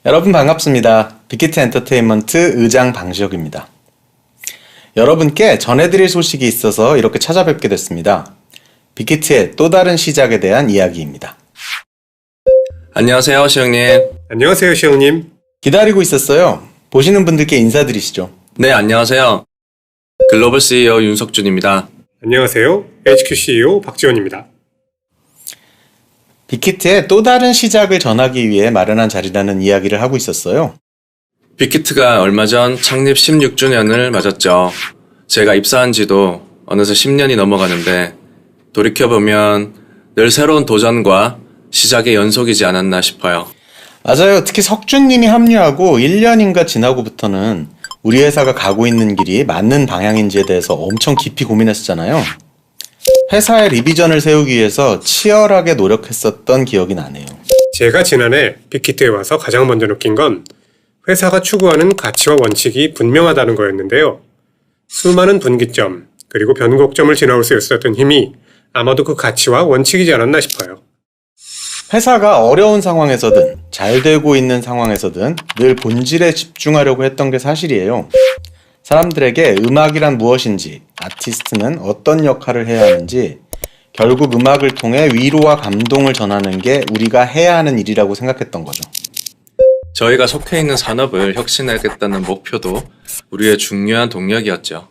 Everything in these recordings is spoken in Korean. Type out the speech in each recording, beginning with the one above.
여러분 반갑습니다. 빅히트 엔터테인먼트 의장 방시혁입니다. 여러분께 전해드릴 소식이 있어서 이렇게 찾아뵙게 됐습니다. 빅히트의 또 다른 시작에 대한 이야기입니다. 안녕하세요, 시영님. 안녕하세요, 시영님. 기다리고 있었어요. 보시는 분들께 인사드리시죠. 네, 안녕하세요. 글로벌 CEO 윤석준입니다. 안녕하세요, HQ CEO 박지원입니다. 빅히트의 또 다른 시작을 전하기 위해 마련한 자리라는 이야기를 하고 있었어요. 빅히트가 얼마 전 창립 16주년을 맞았죠. 제가 입사한 지도 어느새 10년이 넘어가는데 돌이켜보면 늘 새로운 도전과 시작의 연속이지 않았나 싶어요. 맞아요. 특히 석준님이 합류하고 1년인가 지나고부터는 우리 회사가 가고 있는 길이 맞는 방향인지에 대해서 엄청 깊이 고민했었잖아요. 회사의 리비전을 세우기 위해서 치열하게 노력했었던 기억이 나네요. 제가 지난해 빅히트에 와서 가장 먼저 느낀 건 회사가 추구하는 가치와 원칙이 분명하다는 거였는데요. 수많은 분기점, 그리고 변곡점을 지나올 수 있었던 힘이 아마도 그 가치와 원칙이지 않았나 싶어요. 회사가 어려운 상황에서든 잘 되고 있는 상황에서든 늘 본질에 집중하려고 했던 게 사실이에요. 사람들에게 음악이란 무엇인지, 아티스트는 어떤 역할을 해야 하는지, 결국 음악을 통해 위로와 감동을 전하는 게 우리가 해야 하는 일이라고 생각했던 거죠. 저희가 속해 있는 산업을 혁신하겠다는 목표도 우리의 중요한 동력이었죠.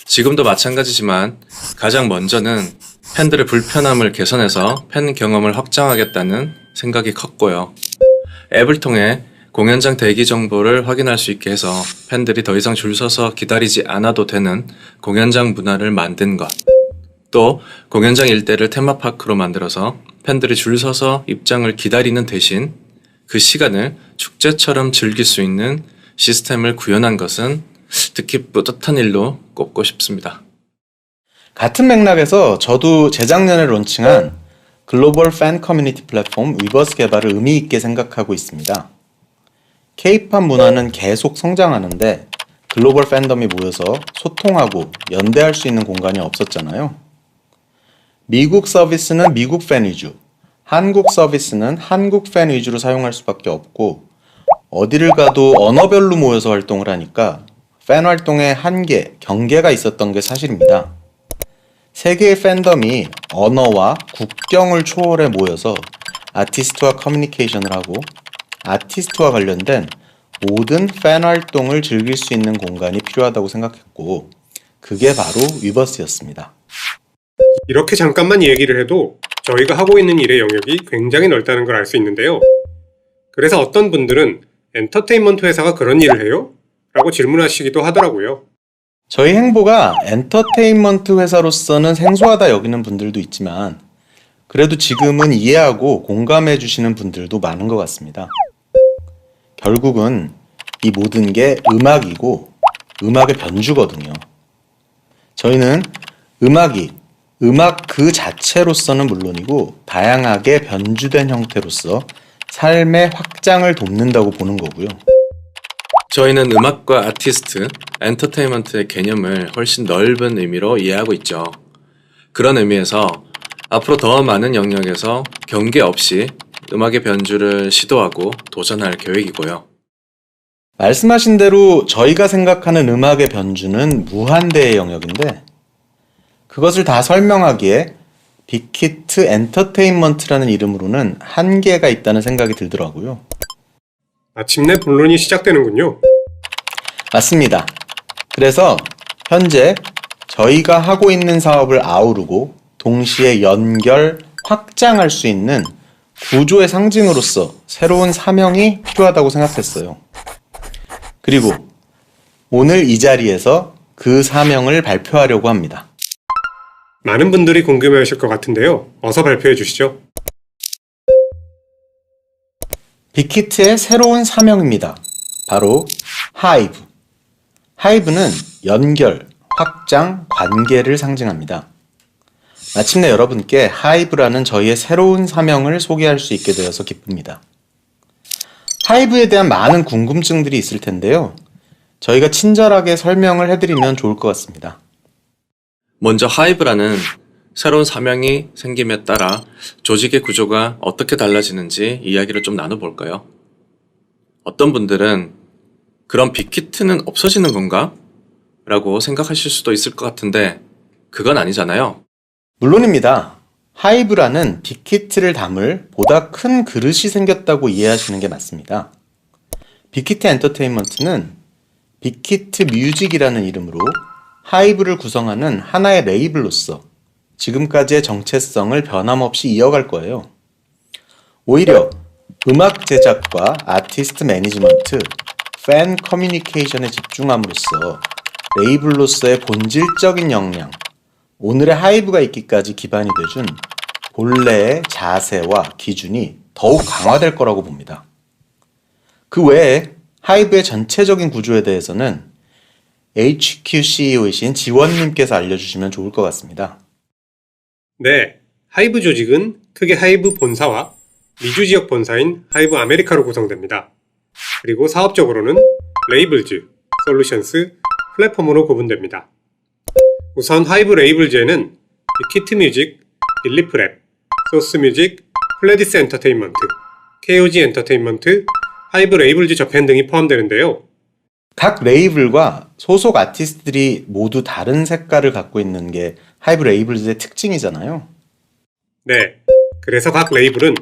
지금도 마찬가지지만 가장 먼저는 팬들의 불편함을 개선해서 팬 경험을 확장하겠다는 생각이 컸고요. 앱을 통해 공연장 대기 정보를 확인할 수 있게 해서 팬들이 더 이상 줄 서서 기다리지 않아도 되는 공연장 문화를 만든 것. 또 공연장 일대를 테마파크로 만들어서 팬들이 줄 서서 입장을 기다리는 대신 그 시간을 축제처럼 즐길 수 있는 시스템을 구현한 것은 특히 뿌듯한 일로 꼽고 싶습니다. 같은 맥락에서 저도 재작년에 론칭한 글로벌 팬 커뮤니티 플랫폼 위버스 개발을 의미 있게 생각하고 있습니다. K-팝 문화는 계속 성장하는데 글로벌 팬덤이 모여서 소통하고 연대할 수 있는 공간이 없었잖아요. 미국 서비스는 미국 팬 위주, 한국 서비스는 한국 팬 위주로 사용할 수밖에 없고 어디를 가도 언어별로 모여서 활동을 하니까 팬 활동에 한계, 경계가 있었던 게 사실입니다. 세계의 팬덤이 언어와 국경을 초월해 모여서 아티스트와 커뮤니케이션을 하고 아티스트와 관련된 모든 팬 활동을 즐길 수 있는 공간이 필요하다고 생각했고 그게 바로 위버스였습니다. 이렇게 잠깐만 얘기를 해도 저희가 하고 있는 일의 영역이 굉장히 넓다는 걸 알 수 있는데요. 그래서 어떤 분들은 엔터테인먼트 회사가 그런 일을 해요? 라고 질문하시기도 하더라고요. 저희 행보가 엔터테인먼트 회사로서는 생소하다 여기는 분들도 있지만 그래도 지금은 이해하고 공감해 주시는 분들도 많은 것 같습니다. 결국은 이 모든 게 음악이고 음악의 변주거든요. 저희는 음악이 음악 그 자체로서는 물론이고 다양하게 변주된 형태로서 삶의 확장을 돕는다고 보는 거고요. 저희는 음악과 아티스트, 엔터테인먼트의 개념을 훨씬 넓은 의미로 이해하고 있죠. 그런 의미에서 앞으로 더 많은 영역에서 경계 없이 음악의 변주를 시도하고 도전할 계획이고요. 말씀하신 대로 저희가 생각하는 음악의 변주는 무한대의 영역인데 그것을 다 설명하기에 빅히트 엔터테인먼트라는 이름으로는 한계가 있다는 생각이 들더라고요. 마침내 본론이 시작되는군요. 맞습니다. 그래서 현재 저희가 하고 있는 사업을 아우르고 동시에 연결, 확장할 수 있는 구조의 상징으로서 새로운 사명이 필요하다고 생각했어요. 그리고 오늘 이 자리에서 그 사명을 발표하려고 합니다. 많은 분들이 궁금해하실 것 같은데요. 어서 발표해 주시죠. 빅히트의 새로운 사명입니다. 바로 하이브. 하이브는 연결, 확장, 관계를 상징합니다. 마침내 여러분께 하이브라는 저희의 새로운 사명을 소개할 수 있게 되어서 기쁩니다. 하이브에 대한 많은 궁금증들이 있을 텐데요. 저희가 친절하게 설명을 해드리면 좋을 것 같습니다. 먼저 하이브라는 새로운 사명이 생김에 따라 조직의 구조가 어떻게 달라지는지 이야기를 좀 나눠볼까요? 어떤 분들은 그럼 빅히트는 없어지는 건가? 라고 생각하실 수도 있을 것 같은데 그건 아니잖아요. 물론입니다. 하이브라는 빅히트를 담을 보다 큰 그릇이 생겼다고 이해하시는 게 맞습니다. 빅히트 엔터테인먼트는 빅히트 뮤직이라는 이름으로 하이브를 구성하는 하나의 레이블로서 지금까지의 정체성을 변함없이 이어갈 거예요. 오히려 음악 제작과 아티스트 매니지먼트, 팬 커뮤니케이션에 집중함으로써 레이블로서의 본질적인 역량, 오늘의 하이브가 있기까지 기반이 돼준 본래의 자세와 기준이 더욱 강화될 거라고 봅니다. 그 외에 하이브의 전체적인 구조에 대해서는 HQ CEO이신 지원님께서 알려주시면 좋을 것 같습니다. 네, 하이브 조직은 크게 하이브 본사와 미주 지역 본사인 하이브 아메리카로 구성됩니다. 그리고 사업적으로는 레이블즈, 솔루션스, 플랫폼으로 구분됩니다. 우선 하이브 레이블즈에는 빅히트 뮤직, 빌리프 랩, 소스 뮤직, 플레디스 엔터테인먼트, KOG 엔터테인먼트, 하이브 레이블즈 저팬 등이 포함되는데요. 각 레이블과 소속 아티스트들이 모두 다른 색깔을 갖고 있는 게 하이브 레이블즈의 특징이잖아요. 네, 그래서 각 레이블은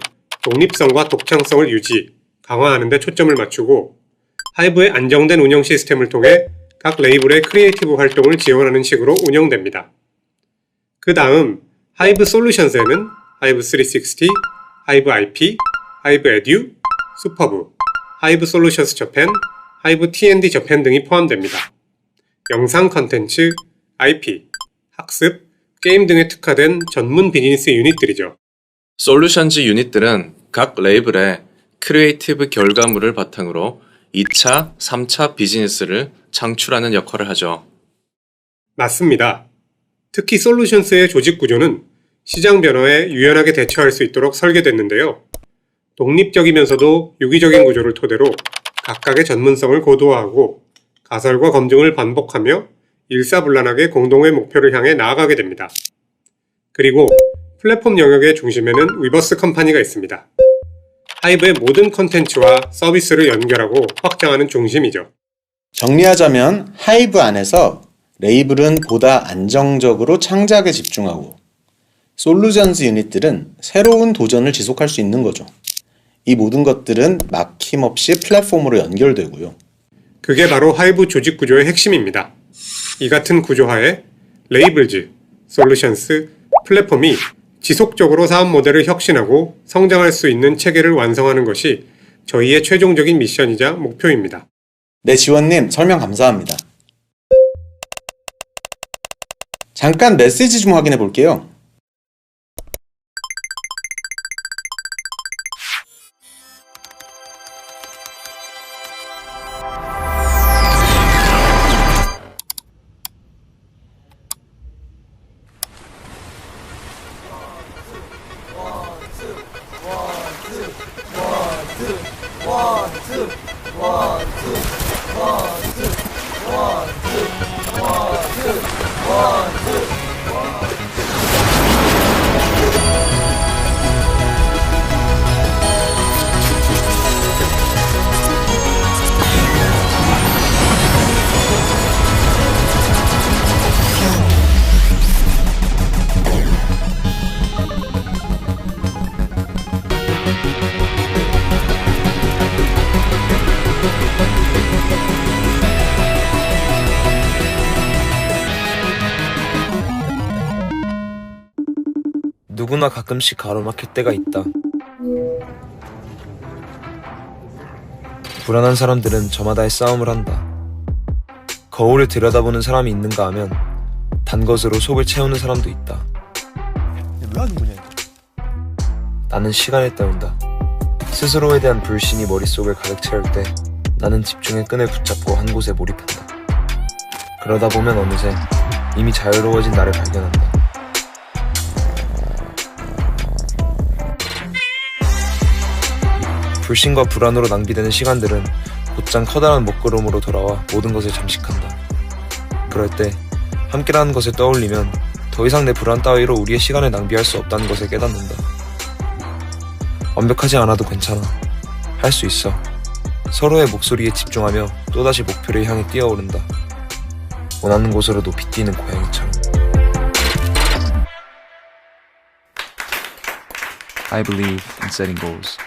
독립성과 독창성을 유지, 강화하는 데 초점을 맞추고 하이브의 안정된 운영 시스템을 통해 각 레이블의 크리에이티브 활동을 지원하는 식으로 운영됩니다. 그 다음 하이브 솔루션스에는 하이브 360, 하이브 IP, 하이브 에듀, 슈퍼브, 하이브 솔루션스 저팬, 하이브 T&D 저팬 등이 포함됩니다. 영상 컨텐츠, IP, 학습, 게임 등에 특화된 전문 비즈니스 유닛들이죠. 솔루션즈 유닛들은 각 레이블의 크리에이티브 결과물을 바탕으로 2차, 3차 비즈니스를 창출하는 역할을 하죠. 맞습니다. 특히 솔루션스의 조직 구조는 시장 변화에 유연하게 대처할 수 있도록 설계됐는데요. 독립적이면서도 유기적인 구조를 토대로 각각의 전문성을 고도화하고 가설과 검증을 반복하며 일사불란하게 공동의 목표를 향해 나아가게 됩니다. 그리고 플랫폼 영역의 중심에는 위버스 컴퍼니가 있습니다. 하이브의 모든 컨텐츠와 서비스를 연결하고 확장하는 중심이죠. 정리하자면 하이브 안에서 레이블은 보다 안정적으로 창작에 집중하고 솔루션스 유닛들은 새로운 도전을 지속할 수 있는 거죠. 이 모든 것들은 막힘없이 플랫폼으로 연결되고요. 그게 바로 하이브 조직 구조의 핵심입니다. 이 같은 구조하에 레이블즈, 솔루션스, 플랫폼이 지속적으로 사업 모델을 혁신하고 성장할 수 있는 체계를 완성하는 것이 저희의 최종적인 미션이자 목표입니다. 네, 지원님 설명 감사합니다. 잠깐 메시지 좀 확인해 볼게요. 누구나 가끔씩 가로막힐 때가 있다. 불안한 사람들은 저마다의 싸움을 한다. 거울을 들여다보는 사람이 있는가 하면 단 것으로 속을 채우는 사람도 있다. 왜 하는 거냐 이거? 나는 시간을 때운다. 스스로에 대한 불신이 머릿속을 가득 채울 때 나는 집중의 끈을 붙잡고 한 곳에 몰입한다. 그러다 보면 어느새 이미 자유로워진 나를 발견한다. 불신과 불안으로 낭비되는 시간들은 곧장 커다란 먹구름으로 돌아와 모든 것을 잠식한다. 그럴 때 함께라는 것을 떠올리면 더 이상 내 불안 따위로 우리의 시간을 낭비할 수 없다는 것을 깨닫는다. 완벽하지 않아도 괜찮아. 할 수 있어. 서로의 목소리에 집중하며 또다시 목표를 향해 뛰어오른다. 원하는 곳으로 높이 뛰는 고양이처럼. I believe in setting goals.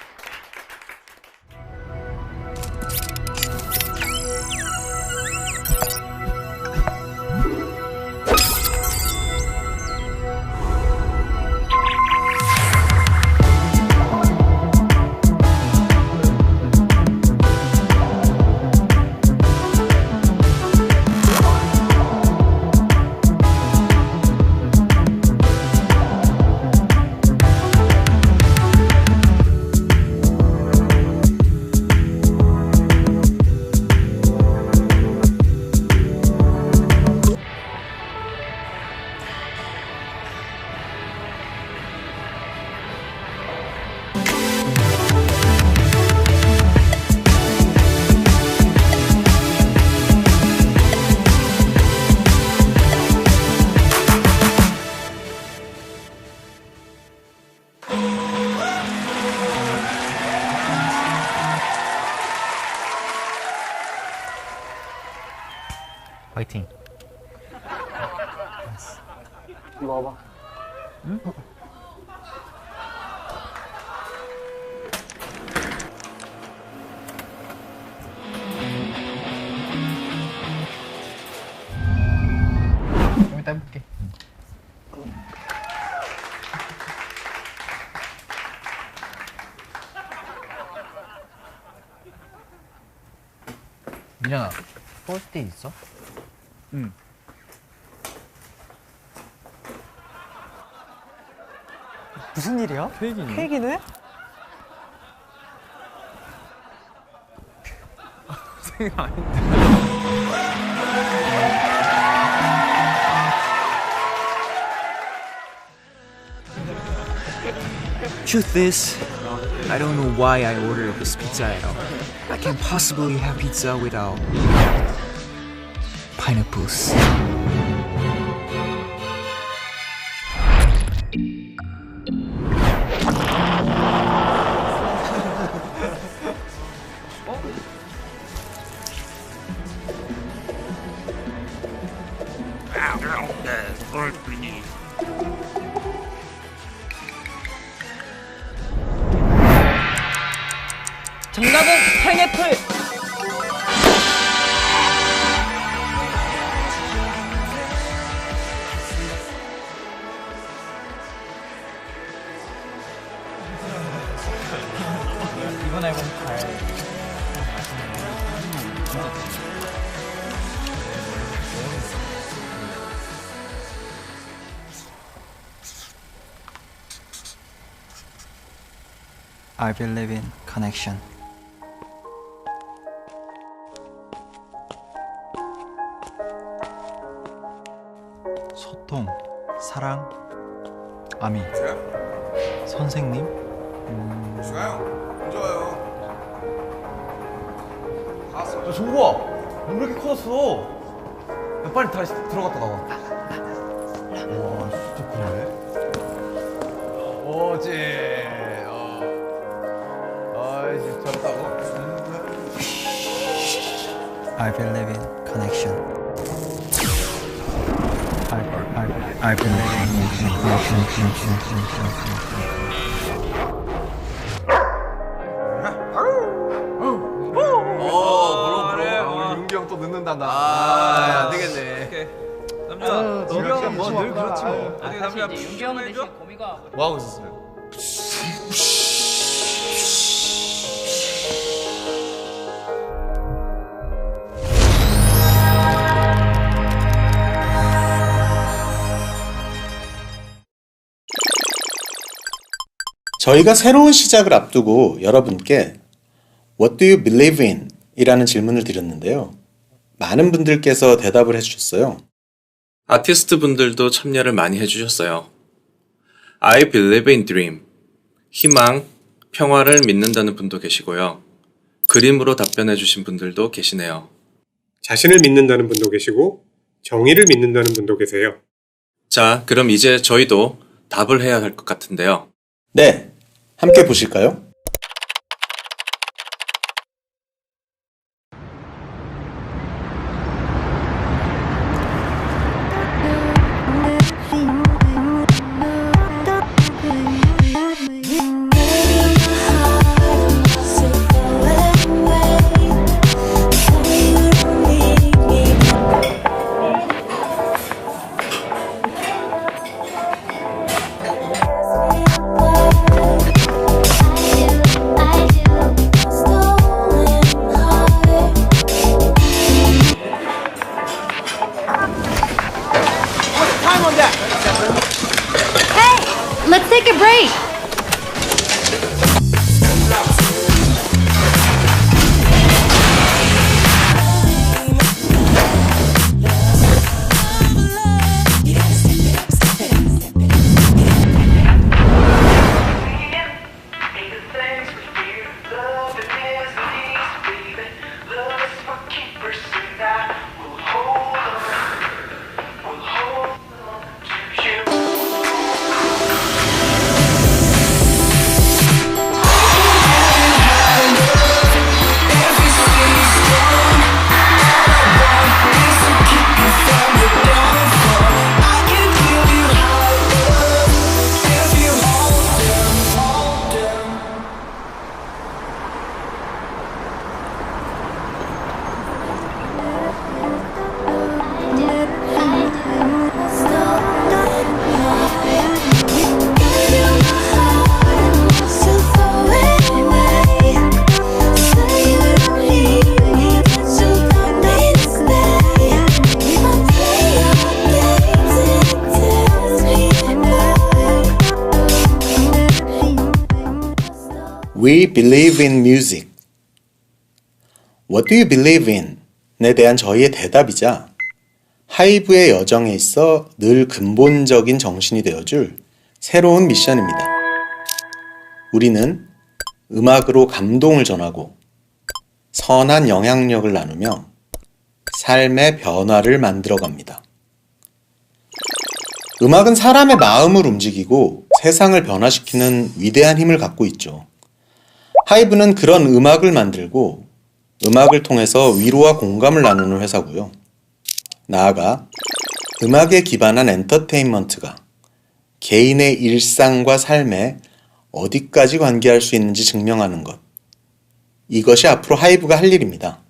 화이팅. 이거 와봐. 응? 좀 이따 해볼게. 민현아, 포스트잇 있어? 응. 무슨 일이야? 케이크네. 케이크네? 생각 아닌데. Truth is, I don't know why I ordered this pizza at all. I can't possibly have pizza without pineapples. 정답은 파인애플! 이번 앨범 잘. I believe in connection. 소통, 사랑, 아미. 선생님? 야, 정국아! 너 왜 이렇게 커졌어? 야, 빨리 다시 들어갔다 나와. 와, 진짜 크네. 오지. 아이씨, 잘했다고? I believe in connection. I believe in connection. 그래. 우리 윤기 형 또 늦는단다. 안 되겠네. 남자, 윤기 형은 뭐 늘 그렇지 뭐. 아니, 남자 윤기 형은 대신 고미가 뭐 하고 있었어요? 저희가 새로운 시작을 앞두고 여러분께 What do you believe in? 이라는 질문을 드렸는데요. 많은 분들께서 대답을 해주셨어요. 아티스트 분들도 참여를 많이 해주셨어요. I believe in dream. 희망, 평화를 믿는다는 분도 계시고요. 그림으로 답변해 주신 분들도 계시네요. 자신을 믿는다는 분도 계시고 정의를 믿는다는 분도 계세요. 자, 그럼 이제 저희도 답을 해야 할 것 같은데요. 네, 함께 보실까요? Let's take a break. We believe in music. What do you believe in? 에 대한 저희의 대답이자 하이브의 여정에 있어 늘 근본적인 정신이 되어줄 새로운 미션입니다. 우리는 음악으로 감동을 전하고 선한 영향력을 나누며 삶의 변화를 만들어갑니다. 음악은 사람의 마음을 움직이고 세상을 변화시키는 위대한 힘을 갖고 있죠. 하이브는 그런 음악을 만들고 음악을 통해서 위로와 공감을 나누는 회사고요. 나아가 음악에 기반한 엔터테인먼트가 개인의 일상과 삶에 어디까지 관계할 수 있는지 증명하는 것. 이것이 앞으로 하이브가 할 일입니다.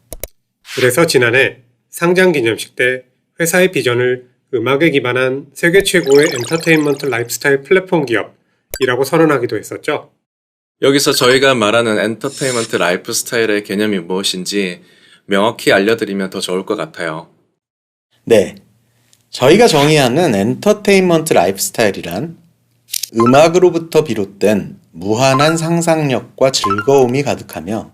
그래서 지난해 상장 기념식 때 회사의 비전을 음악에 기반한 세계 최고의 엔터테인먼트 라이프스타일 플랫폼 기업이라고 선언하기도 했었죠. 여기서 저희가 말하는 엔터테인먼트 라이프 스타일의 개념이 무엇인지 명확히 알려드리면 더 좋을 것 같아요. 네, 저희가 정의하는 엔터테인먼트 라이프 스타일이란 음악으로부터 비롯된 무한한 상상력과 즐거움이 가득하며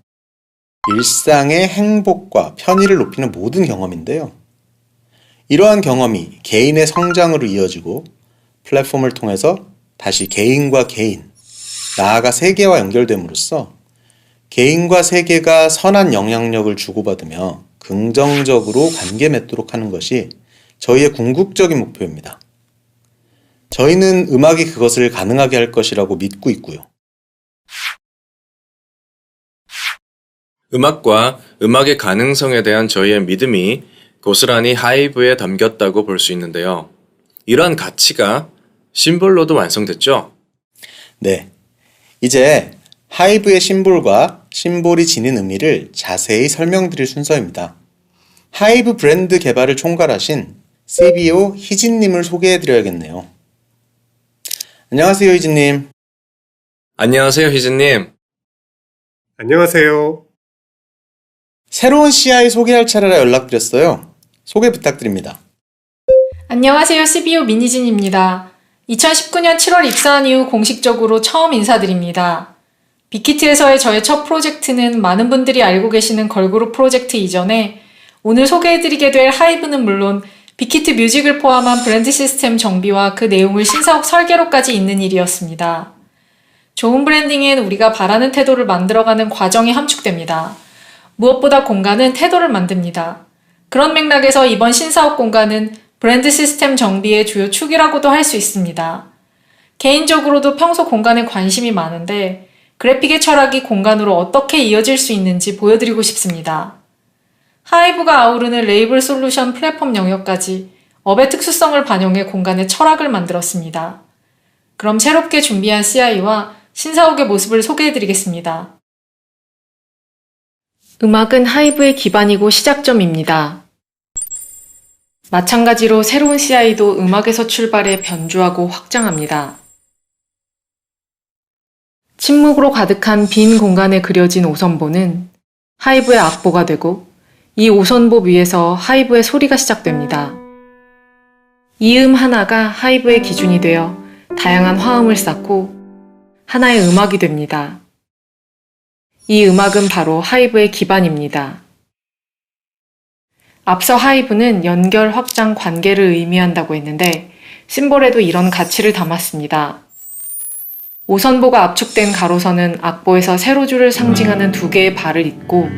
일상의 행복과 편의를 높이는 모든 경험인데요. 이러한 경험이 개인의 성장으로 이어지고 플랫폼을 통해서 다시 개인과 개인, 나아가 세계와 연결됨으로써 개인과 세계가 선한 영향력을 주고받으며 긍정적으로 관계 맺도록 하는 것이 저희의 궁극적인 목표입니다. 저희는 음악이 그것을 가능하게 할 것이라고 믿고 있고요. 음악과 음악의 가능성에 대한 저희의 믿음이 고스란히 하이브에 담겼다고 볼 수 있는데요. 이러한 가치가 심볼로도 완성됐죠? 네, 이제 하이브의 심볼과 심볼이 지닌 의미를 자세히 설명드릴 순서입니다. 하이브 브랜드 개발을 총괄하신 CBO 희진님을 소개해드려야겠네요. 안녕하세요, 희진님. 안녕하세요, 희진님. 안녕하세요. 새로운 CI 소개할 차례라 연락드렸어요. 소개 부탁드립니다. 안녕하세요. CBO 민희진입니다. 2019년 7월 입사한 이후 공식적으로 처음 인사드립니다. 빅히트에서의 저의 첫 프로젝트는 많은 분들이 알고 계시는 걸그룹 프로젝트 이전에 오늘 소개해드리게 될 하이브는 물론 빅히트 뮤직을 포함한 브랜드 시스템 정비와 그 내용을 신사옥 설계로까지 잇는 일이었습니다. 좋은 브랜딩엔 우리가 바라는 태도를 만들어가는 과정이 함축됩니다. 무엇보다 공간은 태도를 만듭니다. 그런 맥락에서 이번 신사업 공간은 브랜드 시스템 정비의 주요 축이라고도 할 수 있습니다. 개인적으로도 평소 공간에 관심이 많은데 그래픽의 철학이 공간으로 어떻게 이어질 수 있는지 보여드리고 싶습니다. 하이브가 아우르는 레이블 솔루션 플랫폼 영역까지 업의 특수성을 반영해 공간의 철학을 만들었습니다. 그럼 새롭게 준비한 CI와 신사옥의 모습을 소개해드리겠습니다. 음악은 하이브의 기반이고 시작점입니다. 마찬가지로 새로운 CI도 음악에서 출발해 변주하고 확장합니다. 침묵으로 가득한 빈 공간에 그려진 오선보는 하이브의 악보가 되고 이 오선보 위에서 하이브의 소리가 시작됩니다. 이 음 하나가 하이브의 기준이 되어 다양한 화음을 쌓고 하나의 음악이 됩니다. 이 음악은 바로 하이브의 기반입니다. 앞서 하이브는 연결, 확장, 관계를 의미한다고 했는데 심볼에도 이런 가치를 담았습니다. 오선보가 압축된 가로선은 악보에서 세로줄을 상징하는 두 개의 발을 잇고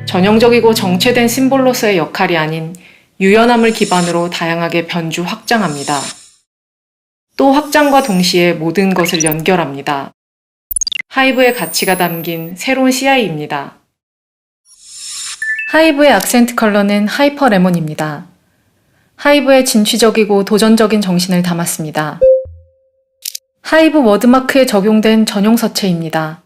전형적이고 정체된 심볼로서의 역할이 아닌 유연함을 기반으로 다양하게 변주 확장합니다. 또 확장과 동시에 모든 것을 연결합니다. 하이브의 가치가 담긴 새로운 CI입니다. 하이브의 악센트 컬러는 하이퍼 레몬입니다. 하이브의 진취적이고 도전적인 정신을 담았습니다. 하이브 워드마크에 적용된 전용 서체입니다.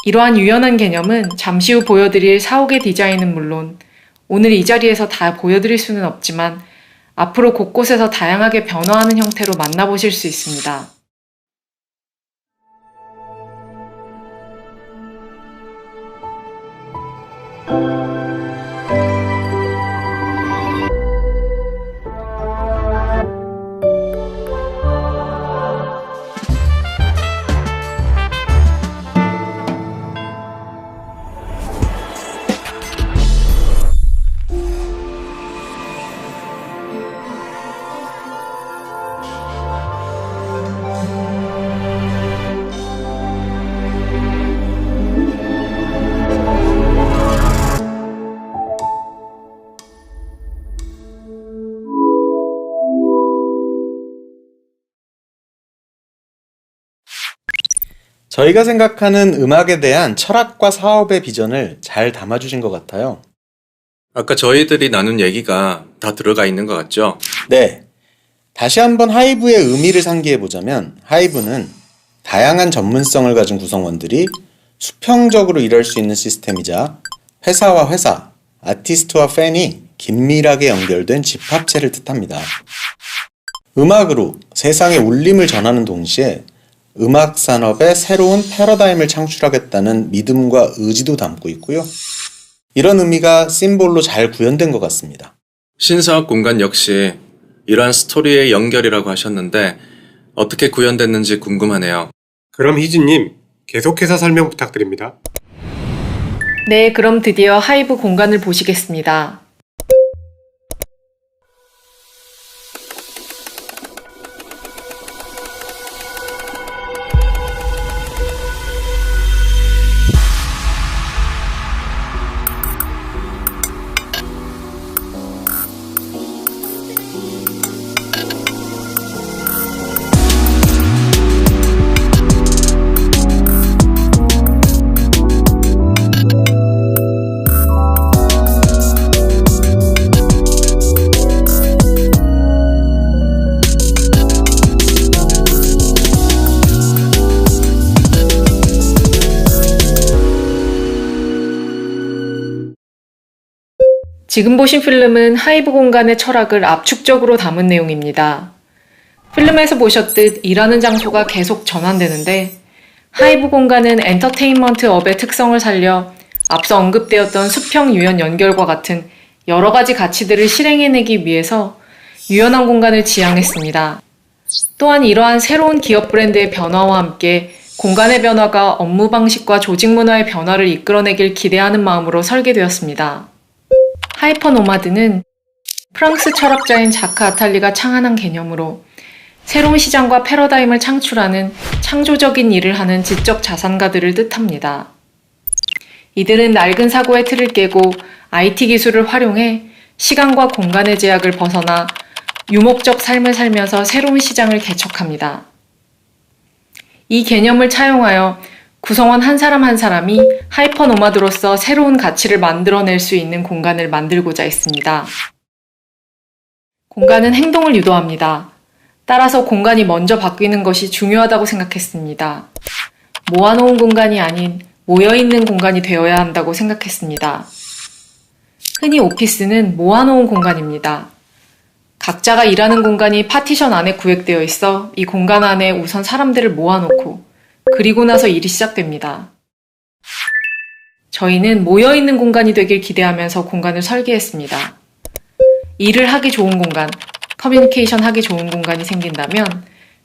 이러한 유연한 개념은 잠시 후 보여드릴 사옥의 디자인은 물론 오늘 이 자리에서 다 보여드릴 수는 없지만 앞으로 곳곳에서 다양하게 변화하는 형태로 만나보실 수 있습니다. 저희가 생각하는 음악에 대한 철학과 사업의 비전을 잘 담아주신 것 같아요. 아까 저희들이 나눈 얘기가 다 들어가 있는 것 같죠? 네. 다시 한번 하이브의 의미를 상기해보자면 하이브는 다양한 전문성을 가진 구성원들이 수평적으로 일할 수 있는 시스템이자 회사와 회사, 아티스트와 팬이 긴밀하게 연결된 집합체를 뜻합니다. 음악으로 세상에 울림을 전하는 동시에 음악 산업의 새로운 패러다임을 창출하겠다는 믿음과 의지도 담고 있고요. 이런 의미가 심볼로 잘 구현된 것 같습니다. 신사업 공간 역시 이러한 스토리의 연결이라고 하셨는데 어떻게 구현됐는지 궁금하네요. 그럼 희진님, 계속해서 설명 부탁드립니다. 네, 그럼 드디어 하이브 공간을 보시겠습니다. 지금 보신 필름은 하이브 공간의 철학을 압축적으로 담은 내용입니다. 필름에서 보셨듯 일하는 장소가 계속 전환되는데 하이브 공간은 엔터테인먼트 업의 특성을 살려 앞서 언급되었던 수평 유연 연결과 같은 여러 가지 가치들을 실행해내기 위해서 유연한 공간을 지향했습니다. 또한 이러한 새로운 기업 브랜드의 변화와 함께 공간의 변화가 업무 방식과 조직 문화의 변화를 이끌어내길 기대하는 마음으로 설계되었습니다. 하이퍼 노마드는 프랑스 철학자인 자크 아탈리가 창안한 개념으로 새로운 시장과 패러다임을 창출하는 창조적인 일을 하는 지적 자산가들을 뜻합니다. 이들은 낡은 사고의 틀을 깨고 IT 기술을 활용해 시간과 공간의 제약을 벗어나 유목적 삶을 살면서 새로운 시장을 개척합니다. 이 개념을 차용하여 구성원 한 사람 한 사람이 하이퍼노마드로서 새로운 가치를 만들어낼 수 있는 공간을 만들고자 했습니다. 공간은 행동을 유도합니다. 따라서 공간이 먼저 바뀌는 것이 중요하다고 생각했습니다. 모아놓은 공간이 아닌 모여있는 공간이 되어야 한다고 생각했습니다. 흔히 오피스는 모아놓은 공간입니다. 각자가 일하는 공간이 파티션 안에 구획되어 있어 이 공간 안에 우선 사람들을 모아놓고 그리고 나서 일이 시작됩니다. 저희는 모여있는 공간이 되길 기대하면서 공간을 설계했습니다. 일을 하기 좋은 공간, 커뮤니케이션 하기 좋은 공간이 생긴다면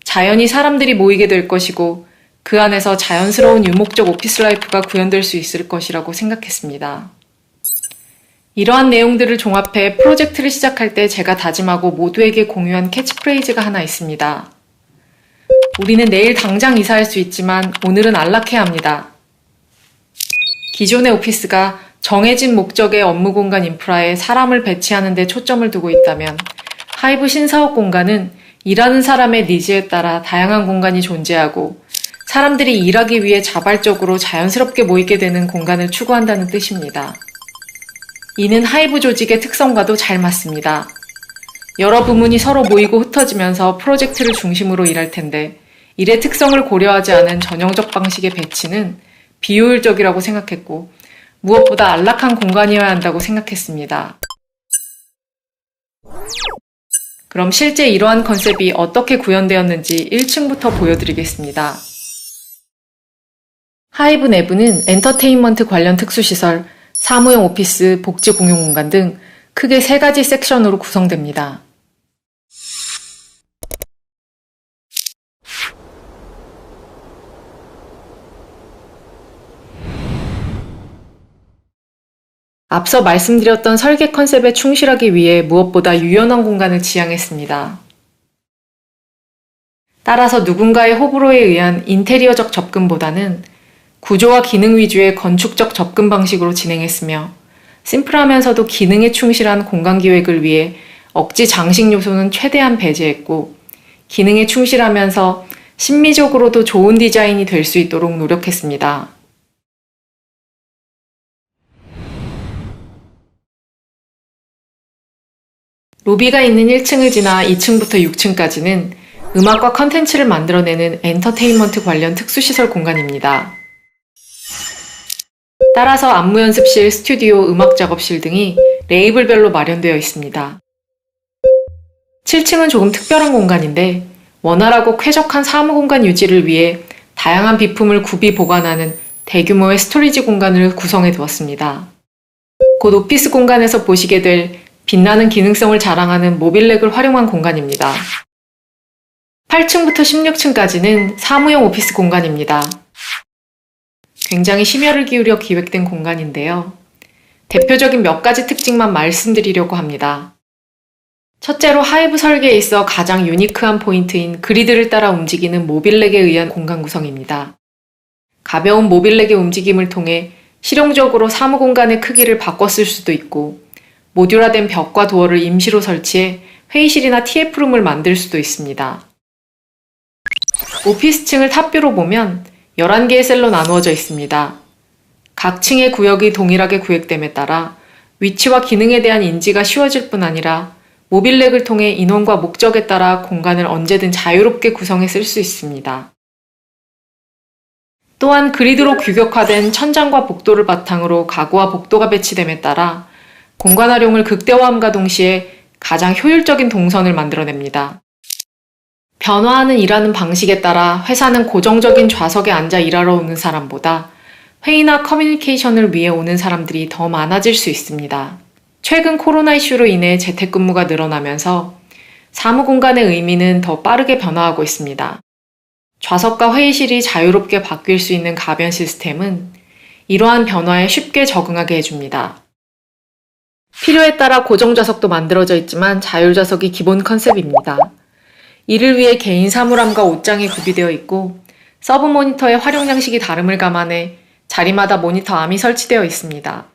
자연히 사람들이 모이게 될 것이고 그 안에서 자연스러운 유목적 오피스 라이프가 구현될 수 있을 것이라고 생각했습니다. 이러한 내용들을 종합해 프로젝트를 시작할 때 제가 다짐하고 모두에게 공유한 캐치프레이즈가 하나 있습니다. 우리는 내일 당장 이사할 수 있지만 오늘은 안락해야 합니다. 기존의 오피스가 정해진 목적의 업무 공간 인프라에 사람을 배치하는 데 초점을 두고 있다면 하이브 신사업 공간은 일하는 사람의 니즈에 따라 다양한 공간이 존재하고 사람들이 일하기 위해 자발적으로 자연스럽게 모이게 되는 공간을 추구한다는 뜻입니다. 이는 하이브 조직의 특성과도 잘 맞습니다. 여러 부문이 서로 모이고 흩어지면서 프로젝트를 중심으로 일할 텐데 일의 특성을 고려하지 않은 전형적 방식의 배치는 비효율적이라고 생각했고 무엇보다 안락한 공간이어야 한다고 생각했습니다. 그럼 실제 이러한 컨셉이 어떻게 구현되었는지 1층부터 보여드리겠습니다. 하이브 내부는 엔터테인먼트 관련 특수시설, 사무용 오피스, 복지 공용 공간 등 크게 3가지 섹션으로 구성됩니다. 앞서 말씀드렸던 설계 컨셉에 충실하기 위해 무엇보다 유연한 공간을 지향했습니다. 따라서 누군가의 호불호에 의한 인테리어적 접근보다는 구조와 기능 위주의 건축적 접근 방식으로 진행했으며 심플하면서도 기능에 충실한 공간 기획을 위해 억지 장식 요소는 최대한 배제했고 기능에 충실하면서 심미적으로도 좋은 디자인이 될 수 있도록 노력했습니다. 로비가 있는 1층을 지나 2층부터 6층까지는 음악과 컨텐츠를 만들어내는 엔터테인먼트 관련 특수시설 공간입니다. 따라서 안무연습실, 스튜디오, 음악 작업실 등이 레이블별로 마련되어 있습니다. 7층은 조금 특별한 공간인데 원활하고 쾌적한 사무 공간 유지를 위해 다양한 비품을 구비 보관하는 대규모의 스토리지 공간을 구성해 두었습니다. 곧 오피스 공간에서 보시게 될 빛나는 기능성을 자랑하는 모빌렉을 활용한 공간입니다. 8층부터 16층까지는 사무용 오피스 공간입니다. 굉장히 심혈을 기울여 기획된 공간인데요. 대표적인 몇 가지 특징만 말씀드리려고 합니다. 첫째로 하이브 설계에 있어 가장 유니크한 포인트인 그리드를 따라 움직이는 모빌렉에 의한 공간 구성입니다. 가벼운 모빌렉의 움직임을 통해 실용적으로 사무 공간의 크기를 바꿔 쓸 수도 있고 모듈화된 벽과 도어를 임시로 설치해 회의실이나 TF룸을 만들 수도 있습니다. 오피스층을 탑뷰로 보면 11개의 셀로 나누어져 있습니다. 각 층의 구역이 동일하게 구획됨에 따라 위치와 기능에 대한 인지가 쉬워질 뿐 아니라 모빌렉을 통해 인원과 목적에 따라 공간을 언제든 자유롭게 구성해 쓸 수 있습니다. 또한 그리드로 규격화된 천장과 복도를 바탕으로 가구와 복도가 배치됨에 따라 공간 활용을 극대화함과 동시에 가장 효율적인 동선을 만들어냅니다. 변화하는 일하는 방식에 따라 회사는 고정적인 좌석에 앉아 일하러 오는 사람보다 회의나 커뮤니케이션을 위해 오는 사람들이 더 많아질 수 있습니다. 최근 코로나 이슈로 인해 재택근무가 늘어나면서 사무 공간의 의미는 더 빠르게 변화하고 있습니다. 좌석과 회의실이 자유롭게 바뀔 수 있는 가변 시스템은 이러한 변화에 쉽게 적응하게 해줍니다. 필요에 따라 고정 좌석도 만들어져 있지만 자율 좌석이 기본 컨셉입니다. 이를 위해 개인 사물함과 옷장이 구비되어 있고 서브 모니터의 활용 양식이 다름을 감안해 자리마다 모니터 암이 설치되어 있습니다.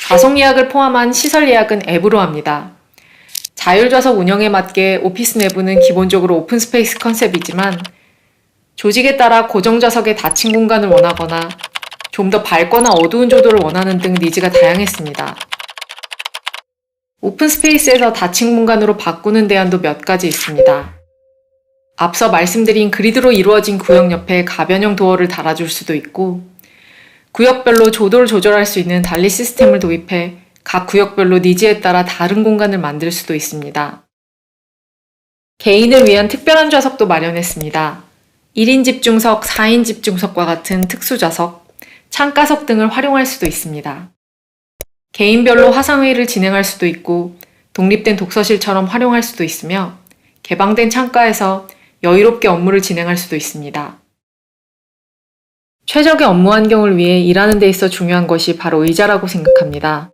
좌석 예약을 포함한 시설 예약은 앱으로 합니다. 자율좌석 운영에 맞게 오피스 내부는 기본적으로 오픈스페이스 컨셉이지만 조직에 따라 고정좌석의 닫힌 공간을 원하거나 좀 더 밝거나 어두운 조도를 원하는 등 니즈가 다양했습니다. 오픈스페이스에서 닫힌 공간으로 바꾸는 대안도 몇 가지 있습니다. 앞서 말씀드린 그리드로 이루어진 구역 옆에 가변형 도어를 달아줄 수도 있고 구역별로 조도를 조절할 수 있는 단리 시스템을 도입해 각 구역별로 니즈에 따라 다른 공간을 만들 수도 있습니다. 개인을 위한 특별한 좌석도 마련했습니다. 1인 집중석, 4인 집중석과 같은 특수 좌석, 창가석 등을 활용할 수도 있습니다. 개인별로 화상회의를 진행할 수도 있고 독립된 독서실처럼 활용할 수도 있으며 개방된 창가에서 여유롭게 업무를 진행할 수도 있습니다. 최적의 업무 환경을 위해 일하는 데 있어 중요한 것이 바로 의자라고 생각합니다.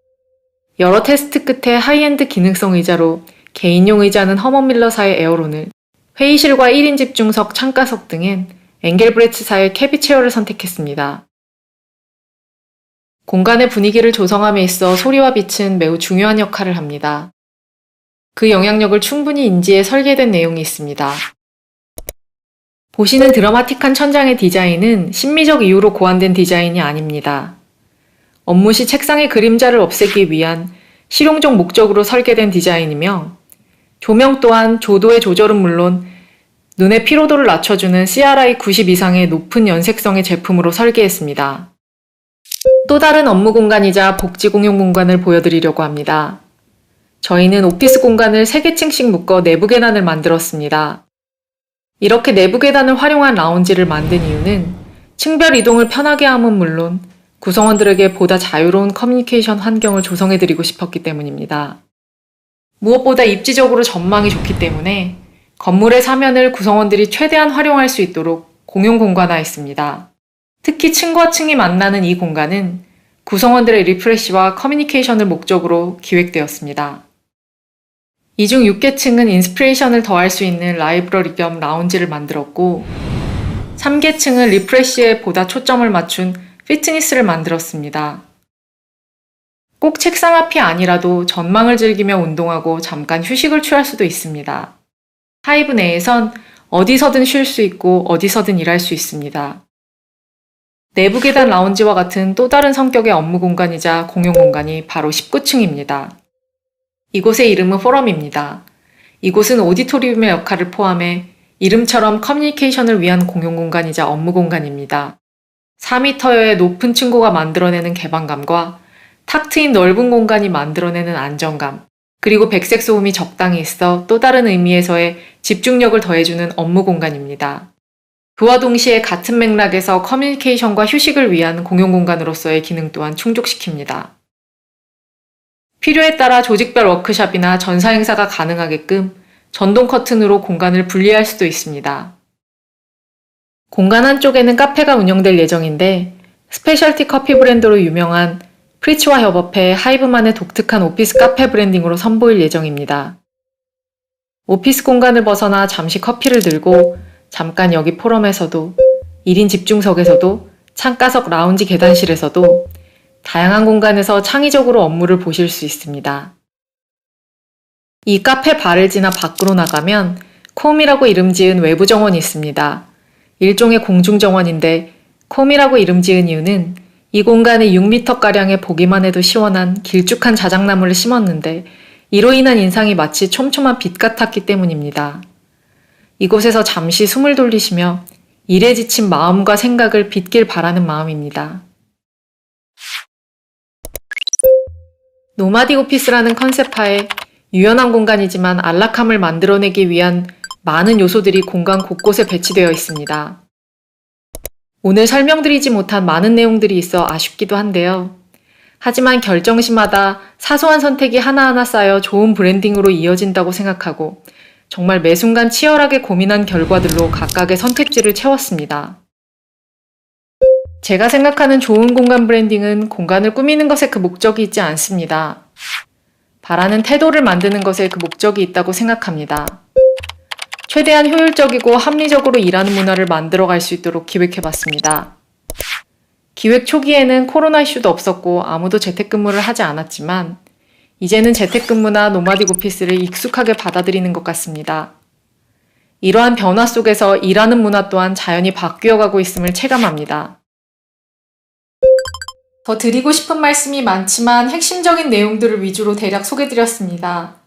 여러 테스트 끝에 하이엔드 기능성 의자로 개인용 의자는 허먼밀러사의 에어론을, 회의실과 1인 집중석, 창가석 등엔 엥겔브레츠사의 캐비체어를 선택했습니다. 공간의 분위기를 조성함에 있어 소리와 빛은 매우 중요한 역할을 합니다. 그 영향력을 충분히 인지해 설계된 내용이 있습니다. 보시는 드라마틱한 천장의 디자인은 심미적 이유로 고안된 디자인이 아닙니다. 업무 시 책상의 그림자를 없애기 위한 실용적 목적으로 설계된 디자인이며 조명 또한 조도의 조절은 물론 눈의 피로도를 낮춰주는 CRI 90 이상의 높은 연색성의 제품으로 설계했습니다. 또 다른 업무 공간이자 복지 공용 공간을 보여드리려고 합니다. 저희는 오피스 공간을 3개층씩 묶어 내부 계단을 만들었습니다. 이렇게 내부 계단을 활용한 라운지를 만든 이유는 층별 이동을 편하게 함은 물론 구성원들에게 보다 자유로운 커뮤니케이션 환경을 조성해드리고 싶었기 때문입니다. 무엇보다 입지적으로 전망이 좋기 때문에 건물의 사면을 구성원들이 최대한 활용할 수 있도록 공용 공간화했습니다. 특히 층과 층이 만나는 이 공간은 구성원들의 리프레시와 커뮤니케이션을 목적으로 기획되었습니다. 이 중 6개층은 인스피레이션을 더할 수 있는 라이브러리 겸 라운지를 만들었고 3개층은 리프레시에 보다 초점을 맞춘 피트니스를 만들었습니다. 꼭 책상 앞이 아니라도 전망을 즐기며 운동하고 잠깐 휴식을 취할 수도 있습니다. 하이브 내에선 어디서든 쉴 수 있고 어디서든 일할 수 있습니다. 내부 계단 라운지와 같은 또 다른 성격의 업무 공간이자 공용 공간이 바로 19층입니다. 이곳의 이름은 포럼입니다. 이곳은 오디토리움의 역할을 포함해 이름처럼 커뮤니케이션을 위한 공용 공간이자 업무 공간입니다. 4m여의 높은 층고가 만들어내는 개방감과 탁 트인 넓은 공간이 만들어내는 안정감, 그리고 백색 소음이 적당히 있어 또 다른 의미에서의 집중력을 더해주는 업무 공간입니다. 그와 동시에 같은 맥락에서 커뮤니케이션과 휴식을 위한 공용 공간으로서의 기능 또한 충족시킵니다. 필요에 따라 조직별 워크숍이나 전사 행사가 가능하게끔 전동 커튼으로 공간을 분리할 수도 있습니다. 공간 한쪽에는 카페가 운영될 예정인데 스페셜티 커피 브랜드로 유명한 프리츠와 협업해 하이브만의 독특한 오피스 카페 브랜딩으로 선보일 예정입니다. 오피스 공간을 벗어나 잠시 커피를 들고 잠깐 여기 포럼에서도 1인 집중석에서도 창가석 라운지 계단실에서도 다양한 공간에서 창의적으로 업무를 보실 수 있습니다. 이 카페 바를 지나 밖으로 나가면 콤이라고 이름 지은 외부 정원이 있습니다. 일종의 공중 정원인데 콤이라고 이름 지은 이유는 이 공간에 6m가량의 보기만 해도 시원한 길쭉한 자작나무를 심었는데 이로 인한 인상이 마치 촘촘한 빛 같았기 때문입니다. 이곳에서 잠시 숨을 돌리시며 일에 지친 마음과 생각을 빗길 바라는 마음입니다. 노마딕 오피스라는 컨셉하에 유연한 공간이지만 안락함을 만들어내기 위한 많은 요소들이 공간 곳곳에 배치되어 있습니다. 오늘 설명드리지 못한 많은 내용들이 있어 아쉽기도 한데요. 하지만 결정시마다 사소한 선택이 하나하나 쌓여 좋은 브랜딩으로 이어진다고 생각하고 정말 매 순간 치열하게 고민한 결과들로 각각의 선택지를 채웠습니다. 제가 생각하는 좋은 공간 브랜딩은 공간을 꾸미는 것에 그 목적이 있지 않습니다. 바라는 태도를 만드는 것에 그 목적이 있다고 생각합니다. 최대한 효율적이고 합리적으로 일하는 문화를 만들어갈 수 있도록 기획해봤습니다. 기획 초기에는 코로나 이슈도 없었고 아무도 재택근무를 하지 않았지만 이제는 재택근무나 노마딕 오피스를 익숙하게 받아들이는 것 같습니다. 이러한 변화 속에서 일하는 문화 또한 자연히 바뀌어가고 있음을 체감합니다. 더 드리고 싶은 말씀이 많지만 핵심적인 내용들을 위주로 대략 소개드렸습니다.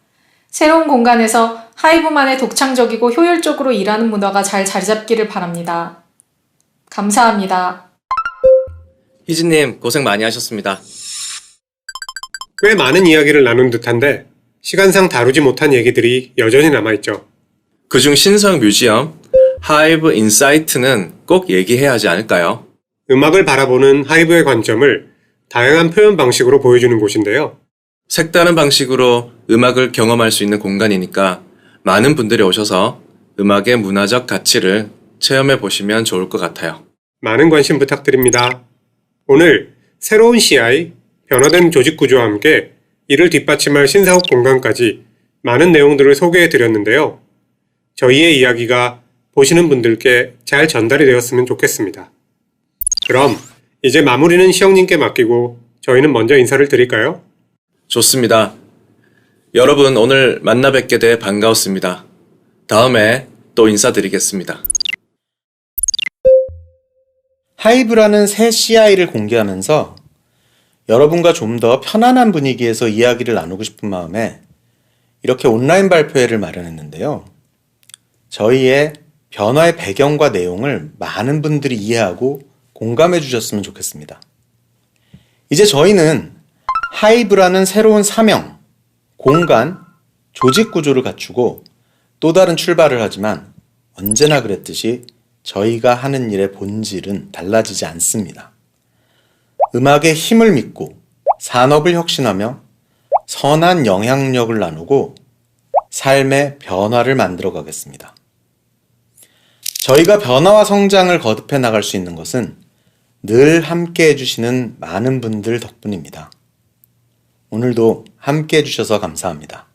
새로운 공간에서 하이브만의 독창적이고 효율적으로 일하는 문화가 잘 자리잡기를 바랍니다. 감사합니다. 희진님 고생 많이 하셨습니다. 꽤 많은 이야기를 나눈 듯한데 시간상 다루지 못한 얘기들이 여전히 남아있죠. 그중 신성 뮤지엄, 하이브 인사이트는 꼭 얘기해야 하지 않을까요? 음악을 바라보는 하이브의 관점을 다양한 표현 방식으로 보여주는 곳인데요. 색다른 방식으로 음악을 경험할 수 있는 공간이니까 많은 분들이 오셔서 음악의 문화적 가치를 체험해 보시면 좋을 것 같아요. 많은 관심 부탁드립니다. 오늘 새로운 CI, 변화된 조직 구조와 함께 이를 뒷받침할 신사업 공간까지 많은 내용들을 소개해 드렸는데요. 저희의 이야기가 보시는 분들께 잘 전달이 되었으면 좋겠습니다. 그럼 이제 마무리는 시영님께 맡기고 저희는 먼저 인사를 드릴까요? 좋습니다. 여러분 오늘 만나 뵙게 돼 반가웠습니다. 다음에 또 인사드리겠습니다. 하이브라는 새 CI를 공개하면서 여러분과 좀 더 편안한 분위기에서 이야기를 나누고 싶은 마음에 이렇게 온라인 발표회를 마련했는데요. 저희의 변화의 배경과 내용을 많은 분들이 이해하고 공감해 주셨으면 좋겠습니다. 이제 저희는 하이브라는 새로운 사명, 공간, 조직 구조를 갖추고 또 다른 출발을 하지만 언제나 그랬듯이 저희가 하는 일의 본질은 달라지지 않습니다. 음악의 힘을 믿고 산업을 혁신하며 선한 영향력을 나누고 삶의 변화를 만들어 가겠습니다. 저희가 변화와 성장을 거듭해 나갈 수 있는 것은 늘 함께 해주시는 많은 분들 덕분입니다. 오늘도 함께 해주셔서 감사합니다.